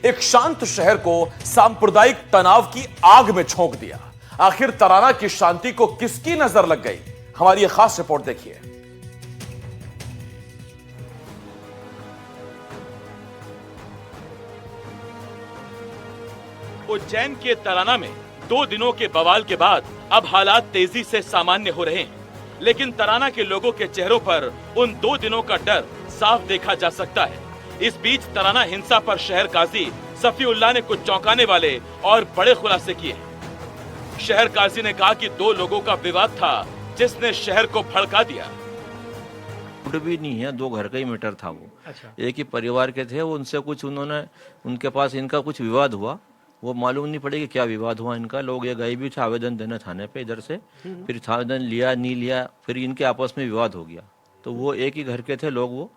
एक शांत शहर को सांप्रदायिक तनाव की आग में झोंक दिया। आखिर तराना की शांति को किसकी नजर लग गई? हमारी यह खास रिपोर्ट देखिए। उज्जैन के तराना में 2 दिनों के बवाल के बाद अब हालात तेजी से सामान्य हो रहे हैं, लेकिन तराना के लोगों के चेहरों पर उन 2 दिनों का डर साफ देखा जा सकता है। इस बीच तराना हिंसा पर शहर काजी सफीउल्लाह ने कुछ चौंकाने वाले और बड़े खुलासे किए। शहर काजी ने कहा कि 2 लोगों का विवाद था जिसने शहर को भड़का दिया। भी नहीं है, 2 घर का ही मैटर था वो। अच्छा। एक ही परिवार के थे, उनसे कुछ उनके पास इनका कुछ विवाद हुआ। वो मालूम नहीं पड़े कि क्या विवाद हुआ इनका। लोग ये गए भी थे आवेदन देने थाने पे इधर से, फिर आवेदन लिया नहीं लिया, फिर इनके आपस में विवाद हो गया। तो वो एक ही घर के थे लोग, वो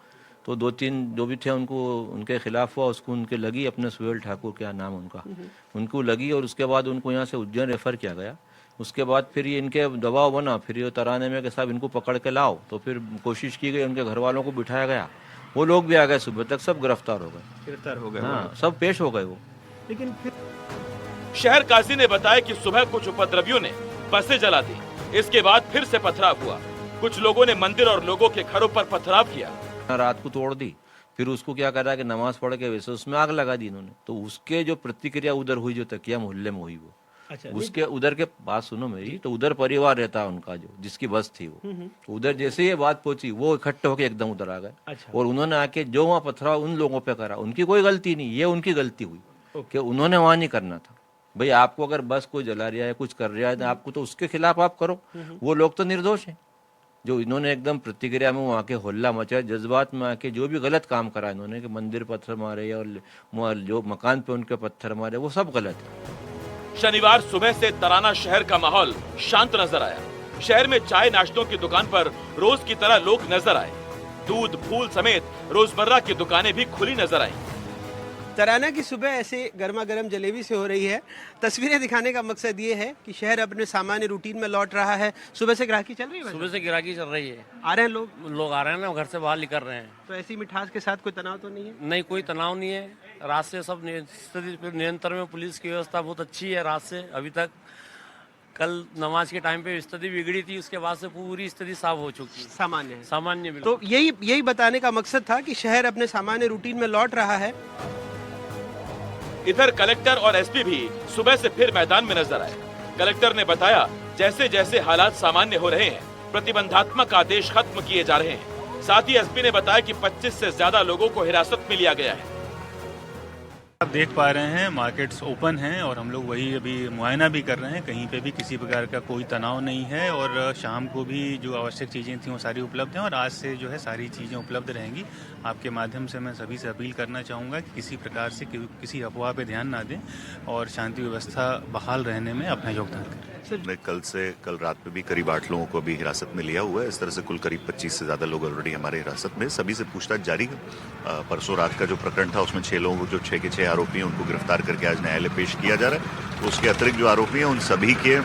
तो 2-3 जो भी थे उनको उनके खिलाफ हुआ। उसको उनके लगी, अपने सुहेल ठाकुर क्या नाम उनका, उनको लगी और उसके बाद उनको यहाँ से उज्जैन रेफर किया गया। उसके बाद फिर ये इनके दबाव बना, फिर ये तराने में कि साहब इनको पकड़ के लाओ। तो फिर कोशिश की गई, उनके घर वालों को बिठाया गया। वो लोग भी आ गए, सुबह तक सब गिरफ्तार हो गए। हाँ, सब पेश हो गए वो। लेकिन फिर शहर काजी ने बताया कि सुबह कुछ उपद्रवियों ने बसें जला दी। इसके बाद फिर से पथराव हुआ। कुछ लोगों ने मंदिर और लोगों के घरों पर पथराव किया। रात को तोड़ दी, फिर उसको क्या करा कि नमाज पढ़ के वैसे उसमें आग लगा दी इन्होंने। तो उसके जो प्रतिक्रिया उधर हुई, जो तकिया मोहल्ले में हुई, वो अच्छा, उसके उधर के बात सुनो मेरी, तो उधर परिवार रहता है उनका, जो जिसकी बस थी वो, तो उधर जैसे ये बात पहुंची वो इकट्ठे होकर एकदम उधर आ गए। अच्छा। और उन्होंने आके जो वहाँ पथराव उन लोगों पे करा, उनकी कोई गलती नहीं, ये उनकी गलती हुई कि उन्होंने वहाँ नहीं करना था। भाई आपको अगर बस कोई जला रहा है, कुछ कर रहा है, आपको तो उसके खिलाफ आप करो। वो लोग तो निर्दोष हैं। जो इन्होंने एकदम प्रतिक्रिया में वहाँ के होल्ला मचाया, जज्बात में आके जो भी गलत काम करा इन्होंने, कि मंदिर पत्थर मारे और जो मकान पे उनके पत्थर मारे, वो सब गलत है। शनिवार सुबह से तराना शहर का माहौल शांत नजर आया। शहर में चाय नाश्तों की दुकान पर रोज की तरह लोग नजर आए। दूध, फूल समेत रोजमर्रा की दुकानें भी खुली नजर आईं। तराना की सुबह ऐसे गर्मा गर्म जलेबी से हो रही है। तस्वीरें दिखाने का मकसद ये है कि शहर अपने सामान्य रूटीन में लौट रहा है। सुबह से ग्राहकी चल रही है। सुबह से गिराकी चल रही है। आ रहे हैं लोग आ रहे हैं ना, घर से बाहर निकल रहे हैं। तो ऐसी मिठास के साथ कोई तनाव तो नहीं है? नहीं, कोई तनाव नहीं है। रात से सब स्थिति नियंत्रण में, पुलिस की व्यवस्था बहुत अच्छी है। रात से अभी तक, कल नमाज के टाइम पे स्थिति बिगड़ी थी, उसके बाद से पूरी स्थिति साफ हो चुकी है। सामान्य है। सामान्य तो यही बताने का मकसद था कि शहर अपने सामान्य रूटीन में लौट रहा है। इधर कलेक्टर और एसपी भी सुबह से फिर मैदान में नजर आए। कलेक्टर ने बताया, जैसे जैसे हालात सामान्य हो रहे हैं, प्रतिबंधात्मक आदेश खत्म किए जा रहे हैं। साथ ही एसपी ने बताया कि 25 से ज्यादा लोगों को हिरासत में लिया गया है। आप देख पा रहे हैं मार्केट्स ओपन हैं और हम लोग वही अभी मुआयना भी कर रहे हैं। कहीं पे भी किसी प्रकार का कोई तनाव नहीं है और शाम को भी जो आवश्यक चीज़ें थी वो सारी उपलब्ध हैं और आज से जो है सारी चीज़ें उपलब्ध रहेंगी। आपके माध्यम से मैं सभी से अपील करना चाहूँगा कि किसी प्रकार से किसी अफवाह पे ध्यान ना दें और शांति व्यवस्था बहाल रहने में अपना योगदान करें। कल रात में भी करीब 8 लोगों को भी हिरासत में लिया हुआ है। इस तरह से कुल करीब 25 से ज़्यादा लोग ऑलरेडी हमारे हिरासत में। सभी से पूछताछ जारी है। परसों रात का जो प्रकरण था उसमें 6 लोगों, जो 6 के 6 आरोपी हैं, उनको गिरफ्तार करके आज न्यायालय पेश किया जा रहा है। तो उसके अतिरिक्त जो आरोपी हैं उन सभी के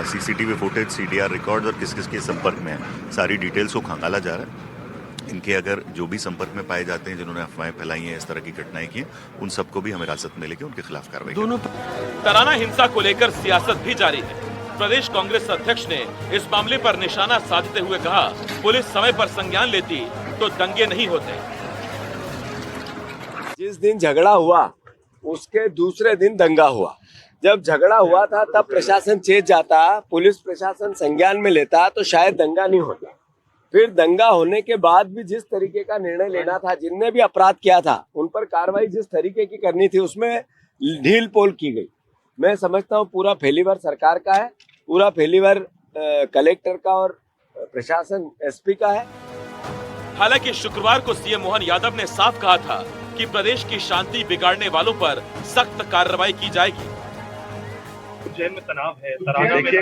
CCTV फुटेज, CDR रिकॉर्ड और किस किस के संपर्क में है, सारी डिटेल्स को खंगाला जा रहा है। इनके अगर जो भी संपर्क में पाए जाते हैं, जिन्होंने अफवाहें फैलाई हैं, इस तरह की घटनाएं की, उन सबको भी हम हिरासत में लेके उनके खिलाफ कार्रवाई करेंगे। तराना हिंसा को लेकर सियासत भी जारी है। प्रदेश कांग्रेस अध्यक्ष ने इस मामले पर निशाना साधते हुए कहा, पुलिस समय पर संज्ञान लेती तो दंगे नहीं होते। जिस दिन झगड़ा हुआ उसके दूसरे दिन दंगा हुआ। जब झगड़ा हुआ था तब प्रशासन चेत जाता, पुलिस प्रशासन संज्ञान में लेता तो शायद दंगा नहीं होता। फिर दंगा होने के बाद भी जिस तरीके का निर्णय लेना था, जिनने भी अपराध किया था उन पर कार्रवाई जिस तरीके की करनी थी, उसमें ढील पोल की गई। मैं समझता हूँ पूरा फेलिवर सरकार का है, पूरा फेलिवर कलेक्टर का और प्रशासन SP का है। हालांकि शुक्रवार को सीएम मोहन यादव ने साफ कहा था कि प्रदेश की शांति बिगाड़ने वालों पर सख्त कार्रवाई की जाएगी। उज्जैन में तनाव है। देखिए,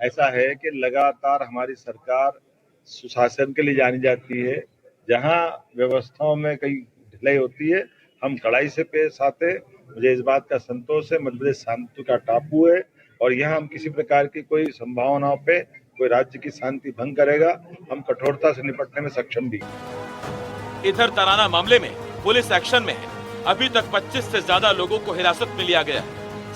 ऐसा है कि लगातार हमारी सरकार सुशासन के लिए जानी जाती है। जहां व्यवस्थाओं में कई ढिलाई होती है, हम कड़ाई से पेश आते। मुझे इस बात का संतोष है, मध्य प्रदेश शांति का टापू है और यहाँ हम किसी प्रकार की कोई संभावनाओं पे कोई राज्य की शांति भंग करेगा, हम कठोरता से निपटने में सक्षम भी। इधर तराना मामले में पुलिस एक्शन में है। अभी तक 25 से ज्यादा लोगों को हिरासत में लिया गया।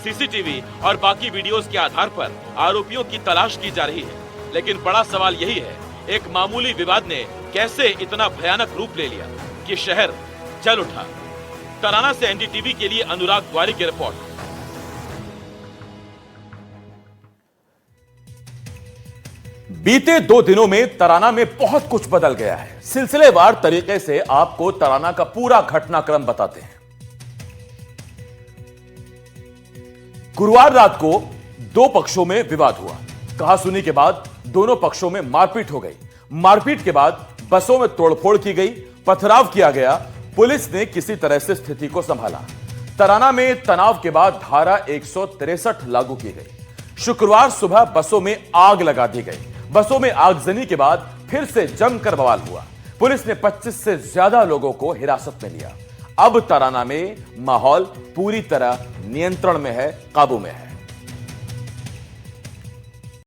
सीसीटीवी और बाकी वीडियोस के आधार पर आरोपियों की तलाश की जा रही है। लेकिन बड़ा सवाल यही है, एक मामूली विवाद ने कैसे इतना भयानक रूप ले लिया कि शहर जल उठा। तराना से एनडीटीवी के लिए अनुराग द्वारी की रिपोर्ट। बीते 2 दिनों में तराना में बहुत कुछ बदल गया है। सिलसिलेवार तरीके से आपको तराना का पूरा घटनाक्रम बताते हैं। गुरुवार रात को 2 पक्षों में विवाद हुआ। कहासुनी के बाद दोनों पक्षों में मारपीट हो गई। मारपीट के बाद बसों में तोड़फोड़ की गई, पथराव किया गया। पुलिस ने किसी तरह से स्थिति को संभाला। तराना में तनाव के बाद धारा 163 लागू की गई। शुक्रवार सुबह बसों में आग लगा दी गई। बसों में आगजनी के बाद फिर से जमकर बवाल हुआ। पुलिस ने 25 से ज्यादा लोगों को हिरासत में लिया। अब तराना में माहौल पूरी तरह नियंत्रण में है, काबू में है।